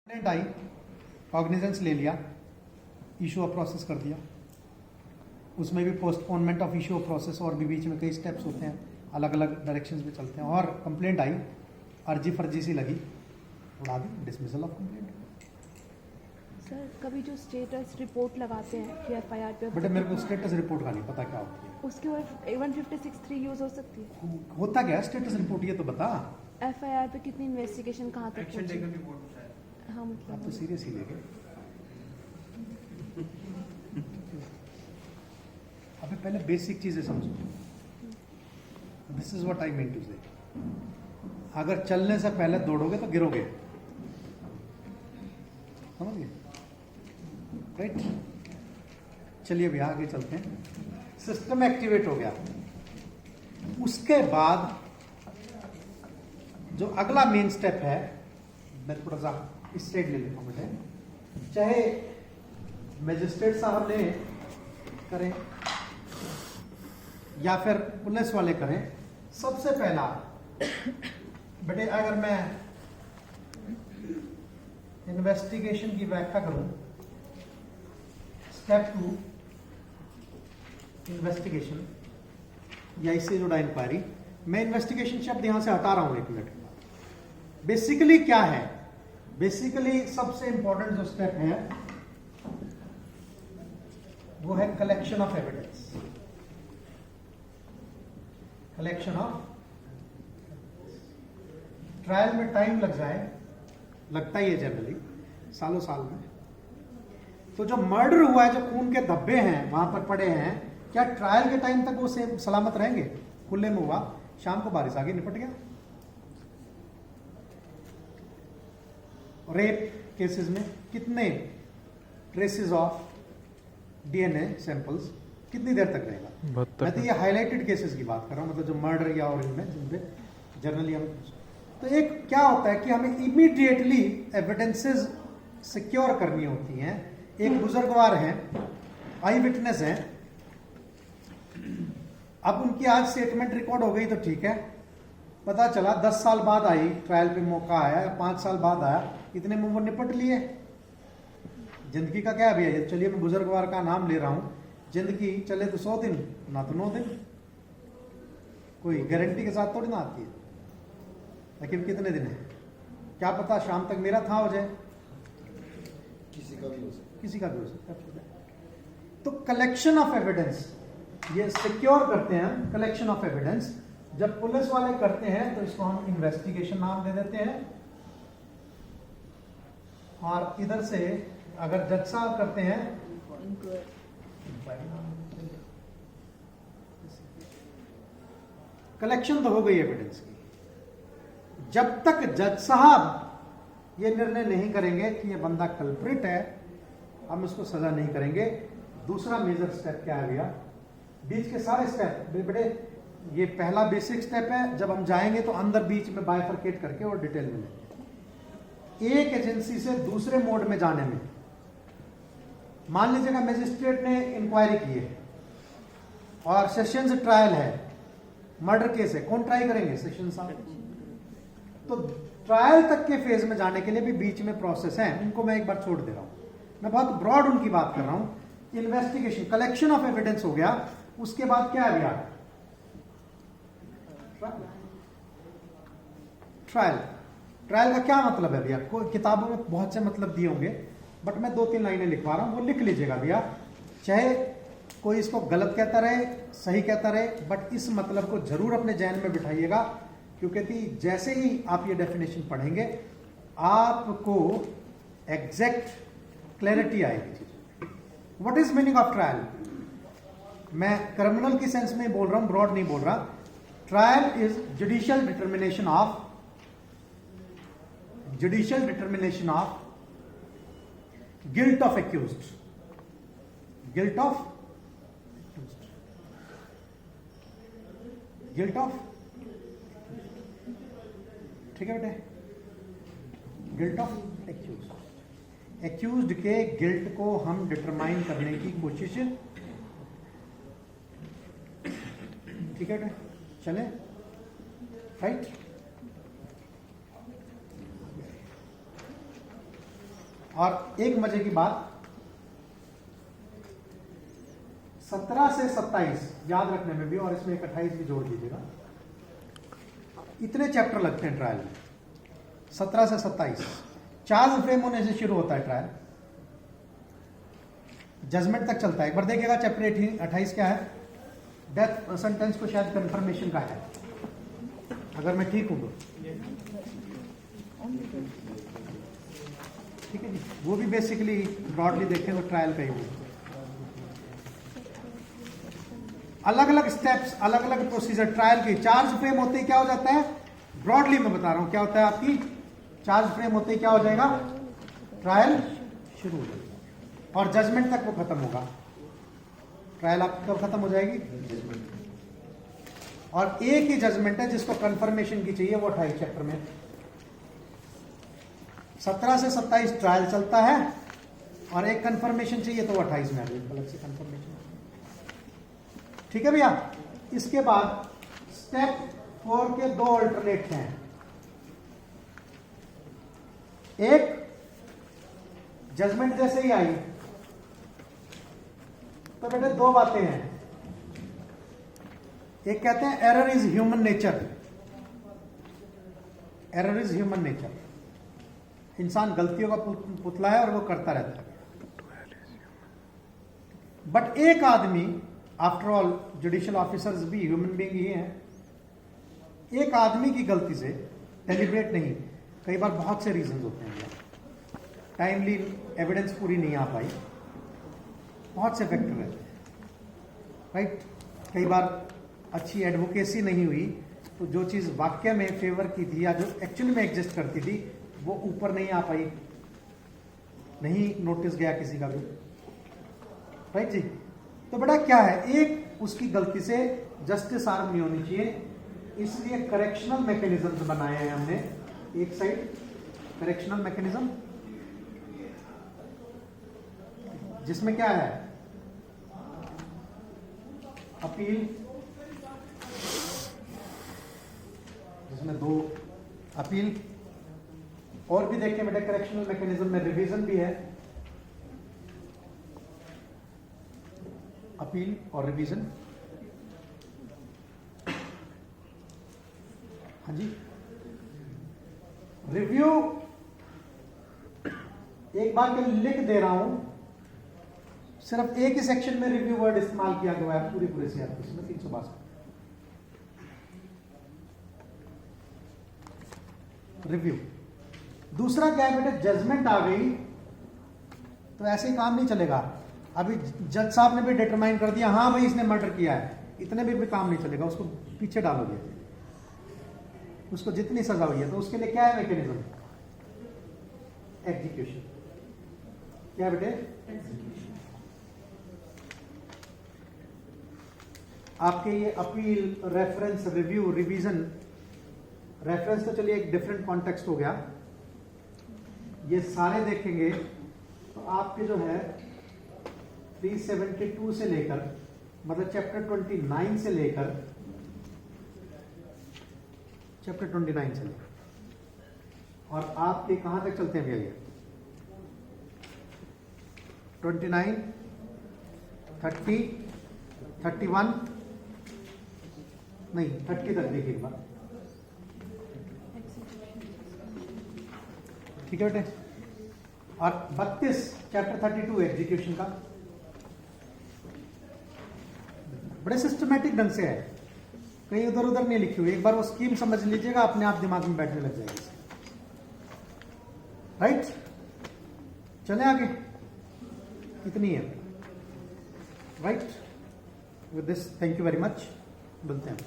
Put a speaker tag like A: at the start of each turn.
A: Complaint आई, cognizance ले लिया, issue of process कर दिया, उसमें भी postponement of issue of process और भी बीच में कई स्टेप्स होते हैं, अलग अलग डायरेक्शंस में चलते हैं। और कंप्लेंट आई, अर्जी फर्जी सी लगी, उड़ा दी, डिसमिसल ऑफ कंप्लेंट।
B: सर कभी जो स्टेटस रिपोर्ट लगाते हैं कि एफआईआर पे,
A: बेटा मेरे को स्टेटस रिपोर्ट का नहीं पता क्या होती है।
B: उसके बाद 156(3) यूज हो सकती है।
A: होता क्या है स्टेटस रिपोर्ट, ये तो बता।
B: एफआईआर पे कितनी इन्वेस्टिगेशन कहाँ तक
C: एक्शन
B: पहुंची?
C: टेकन रिपोर्ट शायद।
B: हाँ
A: आप तो
B: मतलब
A: सीरियस ही ले गए। अबे पहले बेसिक चीजें समझो। This is what I mean to say. अगर चलने से पहले दौड़ोगे तो गिरोगे, समझ गए? राइट, चलिए भैया आगे चलते हैं। सिस्टम एक्टिवेट हो गया, उसके बाद जो अगला मेन स्टेप है, मैं थोड़ा सा इस साइड ले लेता हूं बेटे, चाहे मैजिस्ट्रेट साहब ने करें या फिर पुलिस वाले करें, सबसे पहला बेटे अगर मैं इन्वेस्टिगेशन की व्याख्या करूं, स्टेप 2 इन्वेस्टिगेशन या इससे जुड़ा इंक्वायरी। मैं इन्वेस्टिगेशन शब्द यहां से हटा रहा हूं 1 मिनट। बेसिकली क्या है? बेसिकली सबसे इंपॉर्टेंट जो स्टेप है वो है collection of evidence. Collection of, trial में टाइम लग जाए, लगता ही है जनरली सालों साल में। तो जो मर्डर हुआ है, जो खून के धब्बे हैं वहां पर पड़े हैं, क्या ट्रायल के टाइम तक वो सेम सलामत रहेंगे? खुले में हुआ, शाम को बारिश आ गई, निपट गया। रेप केसेस में कितने ट्रेसेस ऑफ डीएनए सैंपल्स कितनी देर तक रहेगा? मैं तो ये हाईलाइटेड केसेस की बात कर रहा हूं, मतलब जो मर्डर या और इनमें जिनपे जनरली हम। तो एक क्या होता है कि हमें इमीडिएटली एविडेंसेस सिक्योर करनी होती हैं। एक बुजुर्गवार हैं, आई विटनेस हैं, अब उनकी आज स्टेटमेंट रिकॉर्ड हो गई तो ठीक है, पता चला 10 साल बाद आई, ट्रायल पे मौका आया, 5 साल बाद आया, इतने में वो निपट लिए। जिंदगी का क्या भी है? चलिए मैं बुजुर्गवार का नाम ले रहा हूं, जिंदगी चले तो 100 दिन, ना तो 9 दिन, कोई गारंटी के साथ थोड़ी ना आती है। लेकिन कितने दिन है क्या पता, शाम तक मेरा था हो जाए,
C: किसी का भी हो सकता है,
A: किसी का भी हो सकता है। तो कलेक्शन ऑफ एविडेंस ये सिक्योर करते हैं हम। कलेक्शन ऑफ एविडेंस जब पुलिस वाले करते हैं तो इसको हम इन्वेस्टिगेशन नाम दे देते हैं, और इधर से अगर जज साहब करते हैं कलेक्शन तो हो गई एविडेंस की। जब तक जज साहब ये निर्णय नहीं करेंगे कि ये बंदा कल्प्रिट है, हम इसको सजा नहीं करेंगे। दूसरा मेजर स्टेप क्या है भैया? बीच के सारे स्टेप बेटे, ये पहला बेसिक स्टेप है। जब हम जाएंगे तो अंदर बीच में बाइफरकेट करके और डिटेल में लेंगे। एक एजेंसी से दूसरे मोड में जाने में, मान लीजिएगा मैजिस्ट्रेट ने इंक्वायरी की है और सेशंस ट्रायल है, मर्डर केस है, कौन ट्राई करेंगे? सेशन साहब। तो ट्रायल तक के फेज में जाने के लिए भी बीच में प्रोसेस है, उनको मैं एक बार छोड़ दे रहा हूं। मैं बहुत ब्रॉड उनकी बात कर रहा हूं। इन्वेस्टिगेशन, कलेक्शन ऑफ एविडेंस हो गया, उसके बाद क्या है भैया? ट्रायल। ट्रायल का क्या मतलब है भैया? किताबों में बहुत से मतलब दिए होंगे, बट मैं 2-3 लाइनें लिखवा रहा हूं, वो लिख लीजिएगा भैया। चाहे कोई इसको गलत कहता रहे, सही कहता रहे, बट इस मतलब को जरूर अपने जहन में बिठाइएगा, क्योंकि जैसे ही आप ये डेफिनेशन पढ़ेंगे आपको एग्जैक्ट क्लैरिटी आएगी। What is meaning of trial? मैं क्रिमिनल की सेंस में बोल रहा हूं, ब्रॉड नहीं बोल रहा। Trial is judicial determination of guilt of accused. Guilt of ठीक है बेटे, गिल्ट ऑफ एक्यूज्ड के गिल्ट को हम डिटरमाइन करने की कोशिश, ठीक है बेटे, चले राइट। और एक मजे की बात, 17 से 27 याद रखने में भी, और इसमें एक 28 भी जोड़ दीजिएगा, इतने चैप्टर लगते हैं ट्रायल में। 17 से 27 चार्ज फ्रेम होने से शुरू होता है ट्रायल, जजमेंट तक चलता है। एक बार देखिएगा चैप्टर 28 क्या है, डेथ सेंटेंस को शायद कंफर्मेशन का है, अगर मैं ठीक हूं तो। ठीक है जी, वो भी बेसिकली ब्रॉडली देखें तो ट्रायल का ही हो। अलग अलग स्टेप्स, अलग अलग प्रोसीजर ट्रायल की। चार्ज फ्रेम होते ही क्या हो जाता है, ब्रॉडली मैं बता रहा हूं क्या होता है आपकी, चार्ज फ्रेम होते ही क्या हो जाएगा, ट्रायल शुरू हो जाएगा और जजमेंट तक वो खत्म होगा। ट्रायल आप कब खत्म हो जाएगी, और एक ही जजमेंट है जिसको कंफर्मेशन की चाहिए, वो 28 चैप्टर में। 17 से 27 ट्रायल चलता है और एक कंफर्मेशन चाहिए तो वो 28 में आ गई अलग से कंफर्मेशन। ठीक है भैया। इसके बाद स्टेप 4 के 2 अल्टरनेट हैं। एक, जजमेंट जैसे ही आई तो बेटे 2 बातें हैं। एक कहते हैं error is human nature, error is human nature, इंसान गलतियों का पुतला है और वो करता रहता है। बट एक आदमी, आफ्टर ऑल जुडिशियल ऑफिसर्स भी ह्यूमन बीइंग ही हैं, एक आदमी की गलती से डेलिब्रेट नहीं, कई बार बहुत से रीजंस होते हैं, टाइमली एविडेंस पूरी नहीं आ पाई, बहुत से फैक्टर रहते हैं, राइट। कई बार अच्छी एडवोकेसी नहीं हुई तो जो चीज वाक्य में फेवर की थी या जो एक्चुअली में एग्जिस्ट करती थी वो ऊपर नहीं आ पाई, नहीं नोटिस गया किसी का भी, राइट जी। तो बेटा क्या है, एक उसकी गलती से जस्टिस आर्म नहीं होनी चाहिए, इसलिए करेक्शनल मैकेनिज्म बनाए हैं हमने। एक साइड करेक्शनल मैकेनिज्म जिसमें क्या है, अपील, जिसमें 2 अपील, और भी देखें बेटा करेक्शनल मैकेनिज्म में रिवीजन भी है, अपील और रिवीजन। हाँ जी, रिव्यू एक बार के लिख दे रहा हूं, सिर्फ एक ही सेक्शन में रिव्यू वर्ड इस्तेमाल किया गया है पूरे से आपको इसमें 362। रिव्यू। दूसरा क्या है बेटा, जजमेंट आ गई तो ऐसे ही काम नहीं चलेगा। अभी जज साहब ने भी डिटरमाइन कर दिया, हाँ भाई इसने मर्डर किया है, इतने भी काम नहीं चलेगा, उसको पीछे डालोगे, उसको जितनी सजा हुई है तो उसके लिए क्या है मैकेनिज्म, एग्जीक्यूशन। क्या बेटे, आपके ये appeal, reference, review, revision, reference तो चलिए एक डिफरेंट कॉन्टेक्स्ट हो गया, ये सारे देखेंगे तो आपके जो है 372 से लेकर, मतलब चैप्टर 29 से लेकर चैप्टर 29 से लेकर, और आपके कहां तक चलते हैं भैया ये 29, 30, 31 नहीं 30 तक देखिए एक बार, ठीक है बेटे। और 32 चैप्टर 32 एग्जीक्यूशन का, बड़े सिस्टमैटिक ढंग से है, कहीं उधर उधर नहीं लिखी हुई। एक बार वो स्कीम समझ लीजिएगा, अपने आप दिमाग में बैठने लग जाएगी, राइट। चले आगे, कितनी है, right. With this thank you very much, मिलते हैं।